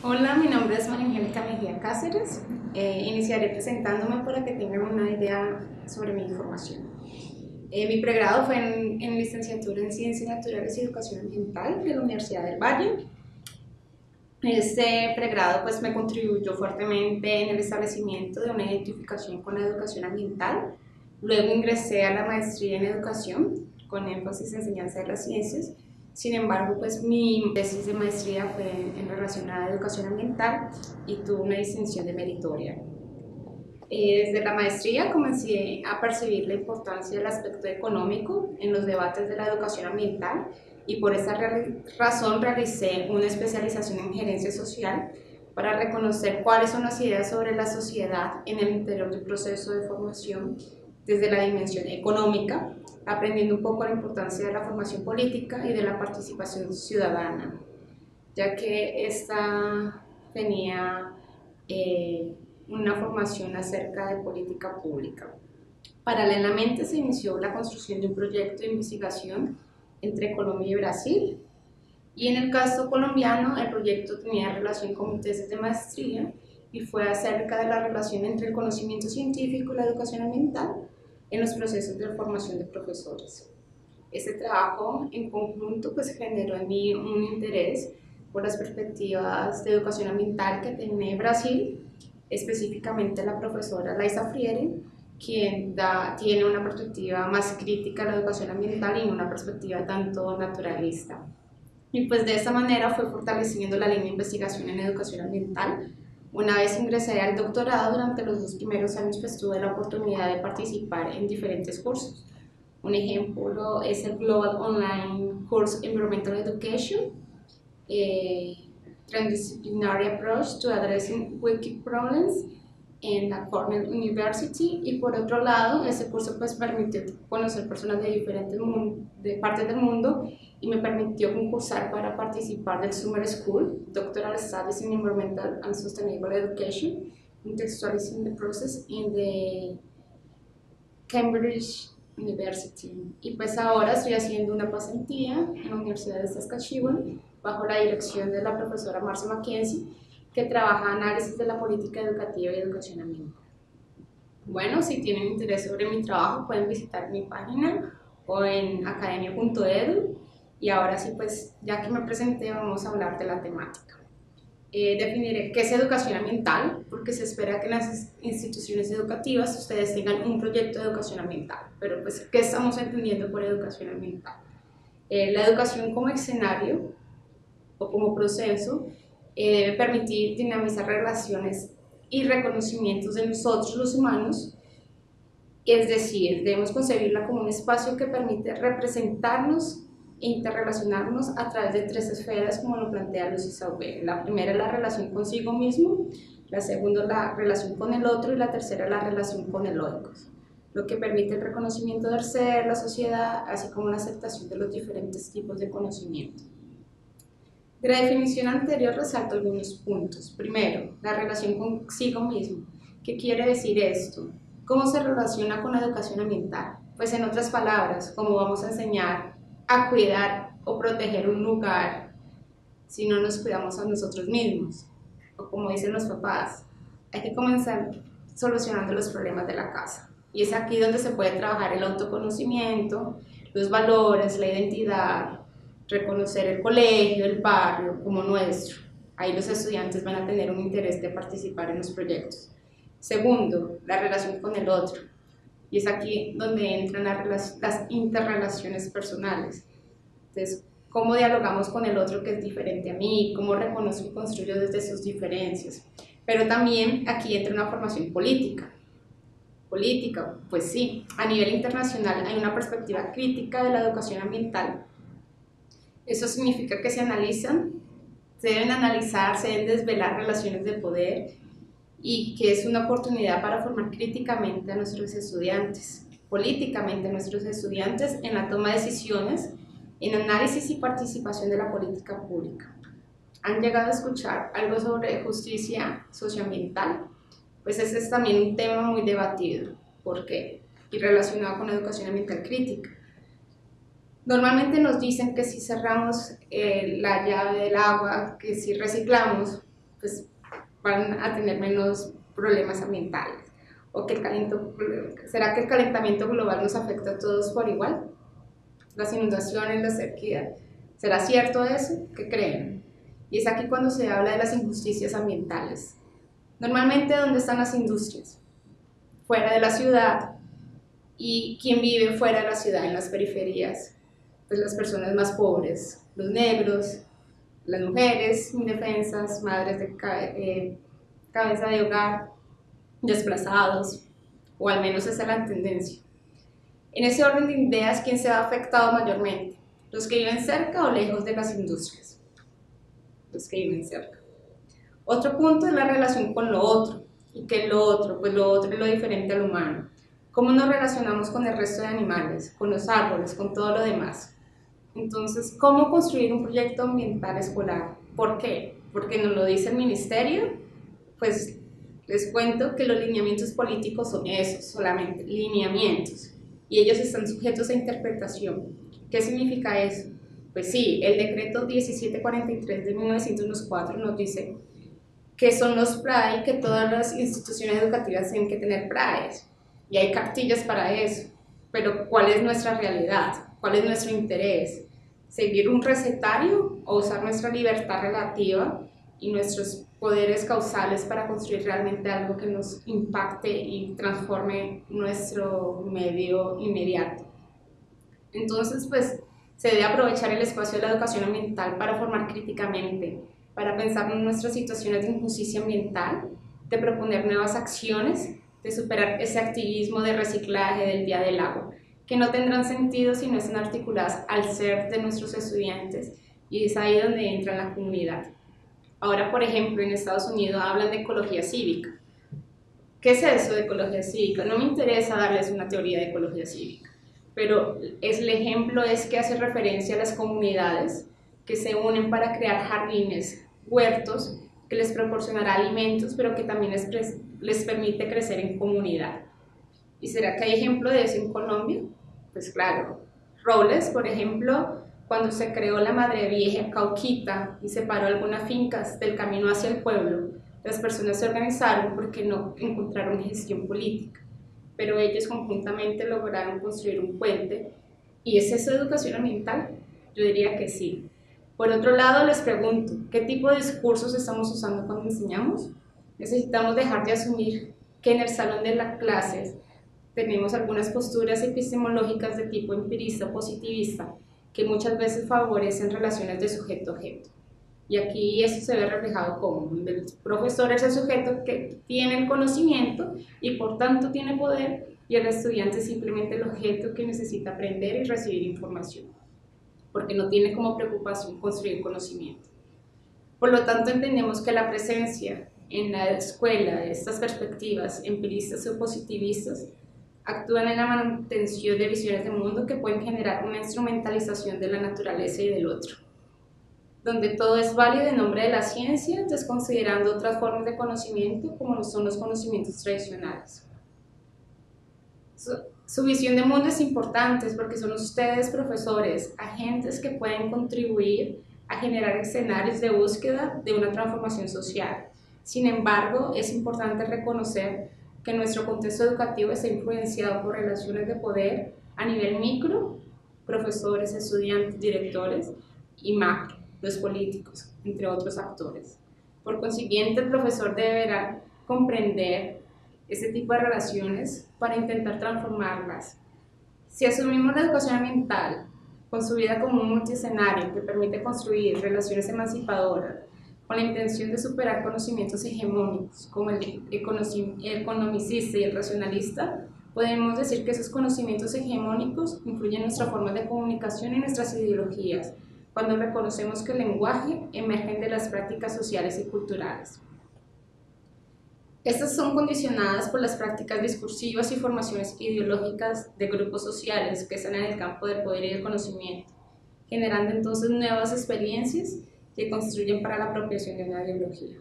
Hola, mi nombre es María Angélica Mejía Cáceres. Iniciaré presentándome para que tengan una idea sobre mi formación. Mi pregrado fue en licenciatura en Ciencias Naturales y Educación Ambiental de la Universidad del Valle. Este pregrado pues, me contribuyó fuertemente en el establecimiento de una identificación con la educación ambiental. Luego ingresé a la maestría en educación con énfasis en enseñanza de las ciencias. Sin embargo, pues mi tesis de maestría fue en relación a la educación ambiental y tuve una distinción de meritoria. Desde la maestría comencé a percibir la importancia del aspecto económico en los debates de la educación ambiental y por esa razón realicé una especialización en gerencia social para reconocer cuáles son las ideas sobre la sociedad en el interior del proceso de formación desde la dimensión económica, aprendiendo un poco la importancia de la formación política y de la participación ciudadana, ya que esta tenía una formación acerca de política pública. Paralelamente se inició la construcción de un proyecto de investigación entre Colombia y Brasil, y en el caso colombiano el proyecto tenía relación con mi tesis de maestría y fue acerca de la relación entre el conocimiento científico y la educación ambiental en los procesos de formación de profesores. Este trabajo en conjunto pues, generó en mí un interés por las perspectivas de educación ambiental que tiene Brasil, específicamente la profesora Laisa Freire, quien tiene una perspectiva más crítica de la educación ambiental y una perspectiva tanto naturalista. Y pues de esta manera fue fortaleciendo la línea de investigación en educación ambiental. Una vez ingresé al doctorado, durante los 2 primeros años pues tuve la oportunidad de participar en diferentes cursos. Un ejemplo es el Global Online Course Environmental Education, Transdisciplinary Approach to Addressing Wicked Problems en la Cornell University, y por otro lado ese curso pues permitió conocer personas de diferentes partes del mundo y me permitió concursar para participar del Summer School Doctoral Studies in Environmental and Sustainable Education, Contextualizing the Process in the Cambridge University. Y pues ahora estoy haciendo una pasantía en la Universidad de Saskatchewan bajo la dirección de la profesora Marcia Mackenzie, que trabaja análisis de la política educativa y educación ambiental. Bueno, si tienen interés sobre mi trabajo pueden visitar mi página o en academia.edu, y ahora sí pues ya que me presenté vamos a hablar de la temática. Definiré qué es educación ambiental, porque se espera que en las instituciones educativas ustedes tengan un proyecto de educación ambiental, pero pues ¿qué estamos entendiendo por educación ambiental? La educación como escenario o como proceso debe permitir dinamizar relaciones y reconocimientos de nosotros los humanos, es decir, debemos concebirla como un espacio que permite representarnos e interrelacionarnos a través de 3 esferas, como lo plantea Lucy Sauvé. La primera es la relación consigo mismo, la segunda la relación con el otro y la tercera la relación con el oikos, lo que permite el reconocimiento del ser, la sociedad, así como la aceptación de los diferentes tipos de conocimiento. De la definición anterior resalto algunos puntos. Primero, la relación consigo mismo. ¿Qué quiere decir esto? ¿Cómo se relaciona con la educación ambiental? Pues en otras palabras, ¿cómo vamos a enseñar a cuidar o proteger un lugar si no nos cuidamos a nosotros mismos? O como dicen los papás, hay que comenzar solucionando los problemas de la casa. Y es aquí donde se puede trabajar el autoconocimiento, los valores, la identidad, reconocer el colegio, el barrio como nuestro. Ahí los estudiantes van a tener un interés de participar en los proyectos. Segundo, la relación con el otro. Y es aquí donde entran las interrelaciones personales. Entonces, cómo dialogamos con el otro que es diferente a mí, cómo reconozco y construyo desde sus diferencias. Pero también aquí entra una formación política. Política, pues sí, a nivel internacional hay una perspectiva crítica de la educación ambiental. Eso significa que se deben analizar, se deben desvelar relaciones de poder, y que es una oportunidad para formar críticamente a nuestros estudiantes, políticamente a nuestros estudiantes en la toma de decisiones, en análisis y participación de la política pública. ¿Han llegado a escuchar algo sobre justicia socioambiental? Pues ese es también un tema muy debatido. ¿Por qué? Y relacionado con la educación ambiental crítica. Normalmente nos dicen que si cerramos la llave del agua, que si reciclamos, pues van a tener menos problemas ambientales. ¿O que será que el calentamiento global nos afecta a todos por igual? Las inundaciones, la sequía, ¿será cierto eso? ¿Qué creen? Y es aquí cuando se habla de las injusticias ambientales. Normalmente, ¿dónde están las industrias? Fuera de la ciudad. ¿Y quién vive fuera de la ciudad, en las periferias? Pues las personas más pobres, los negros, las mujeres indefensas, madres de cabeza de hogar, desplazados, o al menos esa es la tendencia. En ese orden de ideas, ¿quién se ha afectado mayormente? ¿Los que viven cerca o lejos de las industrias? Los que viven cerca. Otro punto es la relación con lo otro. ¿Y qué es lo otro? Pues lo otro es lo diferente al humano. ¿Cómo nos relacionamos con el resto de animales, con los árboles, con todo lo demás? Entonces, ¿cómo construir un proyecto ambiental escolar? ¿Por qué? Porque nos lo dice el ministerio. Pues les cuento que los lineamientos políticos son esos, solamente lineamientos, y ellos están sujetos a interpretación. ¿Qué significa eso? Pues sí, el decreto 1743 de 1904 nos dice que son los PRAE, que todas las instituciones educativas tienen que tener PRAEs, y hay cartillas para eso, pero ¿cuál es nuestra realidad? ¿Cuál es nuestro interés? ¿Seguir un recetario o usar nuestra libertad relativa y nuestros poderes causales para construir realmente algo que nos impacte y transforme nuestro medio inmediato? Entonces, pues, se debe aprovechar el espacio de la educación ambiental para formar críticamente, para pensar en nuestras situaciones de injusticia ambiental, de proponer nuevas acciones, de superar ese activismo de reciclaje del Día del Agua, que no tendrán sentido si no están articuladas al ser de nuestros estudiantes, y es ahí donde entra la comunidad. Ahora, por ejemplo, en Estados Unidos hablan de ecología cívica. ¿Qué es eso de ecología cívica? No me interesa darles una teoría de ecología cívica, pero el ejemplo es que hace referencia a las comunidades que se unen para crear jardines, huertos, que les proporcionará alimentos, pero que también les permite crecer en comunidad. ¿Y será que hay ejemplo de eso en Colombia? Pues claro. Robles, por ejemplo, cuando se creó la Madre Vieja Cauquita y separó algunas fincas del camino hacia el pueblo, las personas se organizaron porque no encontraron gestión política, pero ellos conjuntamente lograron construir un puente. ¿Y es eso educación ambiental? Yo diría que sí. Por otro lado, les pregunto, ¿qué tipo de discursos estamos usando cuando enseñamos? Necesitamos dejar de asumir que en el salón de las clases tenemos algunas posturas epistemológicas de tipo empirista o positivista que muchas veces favorecen relaciones de sujeto-objeto. Y aquí eso se ve reflejado como el profesor es el sujeto que tiene el conocimiento y por tanto tiene poder, y el estudiante es simplemente el objeto que necesita aprender y recibir información, porque no tiene como preocupación construir conocimiento. Por lo tanto, entendemos que la presencia en la escuela de estas perspectivas empiristas o positivistas actúan en la mantención de visiones de mundo que pueden generar una instrumentalización de la naturaleza y del otro, donde todo es válido en nombre de la ciencia, desconsiderando otras formas de conocimiento como son los conocimientos tradicionales. Su visión de mundo es importante porque son ustedes, profesores, agentes que pueden contribuir a generar escenarios de búsqueda de una transformación social. Sin embargo, es importante reconocer que nuestro contexto educativo está influenciado por relaciones de poder a nivel micro, profesores, estudiantes, directores, y macro, los políticos, entre otros actores. Por consiguiente, el profesor deberá comprender este tipo de relaciones para intentar transformarlas. Si asumimos la educación ambiental construida como un multiescenario que permite construir relaciones emancipadoras con la intención de superar conocimientos hegemónicos como el economicista y el racionalista, podemos decir que esos conocimientos hegemónicos influyen en nuestra forma de comunicación y nuestras ideologías, cuando reconocemos que el lenguaje emerge de las prácticas sociales y culturales. Estas son condicionadas por las prácticas discursivas y formaciones ideológicas de grupos sociales que están en el campo del poder y del conocimiento, generando entonces nuevas experiencias que construyen para la apropiación de una ideología.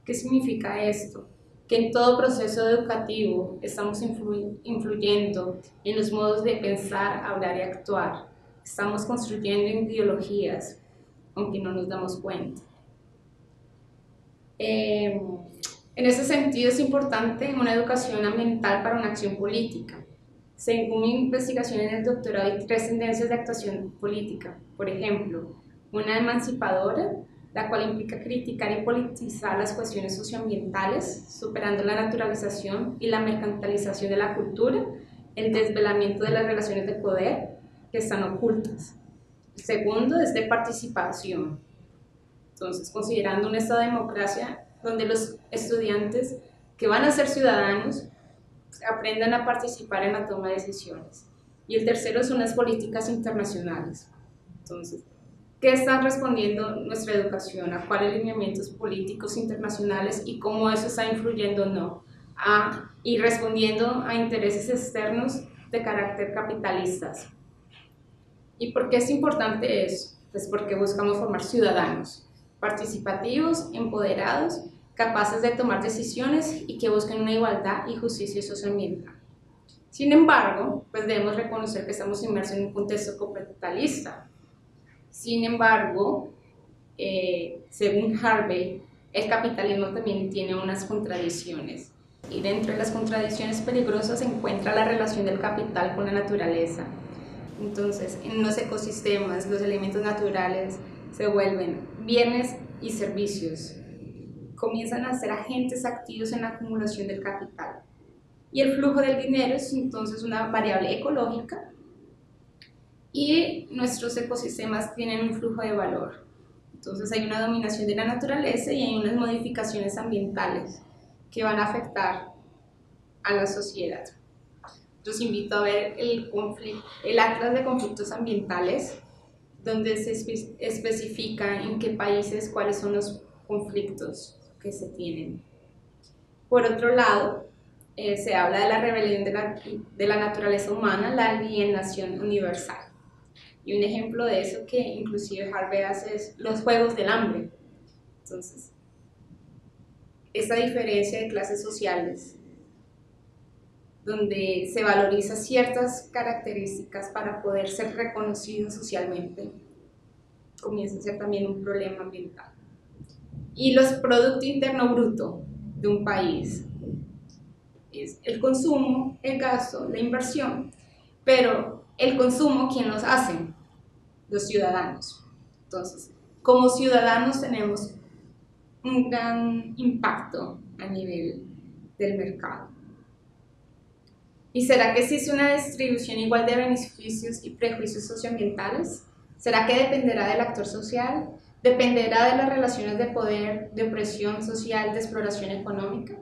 ¿Qué significa esto? Que en todo proceso educativo estamos influyendo en los modos de pensar, hablar y actuar. Estamos construyendo ideologías, aunque no nos damos cuenta. En ese sentido es importante una educación ambiental para una acción política. Según mi investigación en el doctorado hay 3 tendencias de actuación política. Por ejemplo, una emancipadora, la cual implica criticar y politizar las cuestiones socioambientales, superando la naturalización y la mercantilización de la cultura, el desvelamiento de las relaciones de poder que están ocultas. El segundo es de participación. Entonces, considerando un estado de democracia donde los estudiantes que van a ser ciudadanos aprendan a participar en la toma de decisiones. Y el tercero son las políticas internacionales. Entonces, ¿qué está respondiendo nuestra educación? ¿A cuáles lineamientos políticos internacionales y cómo eso está influyendo o no? Y respondiendo a intereses externos de carácter capitalistas. ¿Y por qué es importante eso? Pues porque buscamos formar ciudadanos participativos, empoderados, capaces de tomar decisiones y que busquen una igualdad y justicia socioambiental. Sin embargo, pues debemos reconocer que estamos inmersos en un contexto capitalista. Sin embargo, según Harvey, el capitalismo también tiene unas contradicciones. Y dentro de las contradicciones peligrosas se encuentra la relación del capital con la naturaleza. Entonces, en los ecosistemas, los elementos naturales se vuelven bienes y servicios. Comienzan a ser agentes activos en la acumulación del capital. Y el flujo del dinero es entonces una variable ecológica y nuestros ecosistemas tienen un flujo de valor. Entonces hay una dominación de la naturaleza y hay unas modificaciones ambientales que van a afectar a la sociedad. Los invito a ver el Atlas de Conflictos Ambientales, donde se especifica en qué países cuáles son los conflictos que se tienen. Por otro lado, se habla de la rebelión de la naturaleza humana, la alienación universal. Y un ejemplo de eso que inclusive Harvey hace es los Juegos del Hambre. Entonces, esta diferencia de clases sociales, donde se valoriza ciertas características para poder ser reconocidos socialmente, comienza a ser también un problema ambiental. Y los Producto Interno Bruto de un país es el consumo, el gasto, la inversión, pero el consumo, ¿quién los hace? Los ciudadanos. Entonces, como ciudadanos tenemos un gran impacto a nivel del mercado. ¿Y será que existe una distribución igual de beneficios y prejuicios socioambientales? ¿Será que dependerá del actor social? ¿Dependerá de las relaciones de poder, de opresión social, de exploración económica?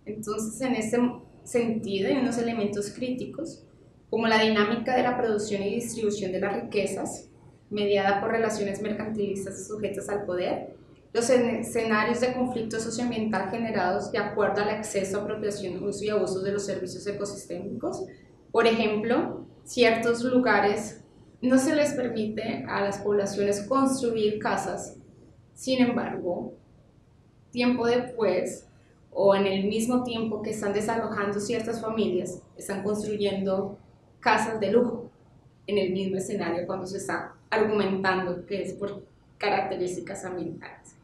Entonces, en este sentido, hay unos elementos críticos, como la dinámica de la producción y distribución de las riquezas, mediada por relaciones mercantilistas sujetas al poder, los escenarios de conflicto socioambiental generados de acuerdo al acceso, apropiación, uso y abuso de los servicios ecosistémicos. Por ejemplo, ciertos lugares no se les permite a las poblaciones construir casas, sin embargo, tiempo después o en el mismo tiempo que están desalojando ciertas familias, están construyendo casas de lujo en el mismo escenario cuando se está argumentando que es por características ambientales.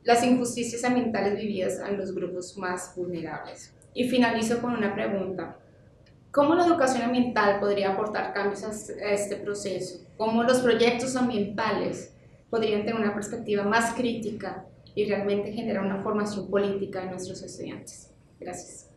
Las injusticias ambientales vividas en los grupos más vulnerables. Y finalizo con una pregunta. ¿Cómo la educación ambiental podría aportar cambios a este proceso? ¿Cómo los proyectos ambientales podrían tener una perspectiva más crítica y realmente generar una formación política en nuestros estudiantes? Gracias.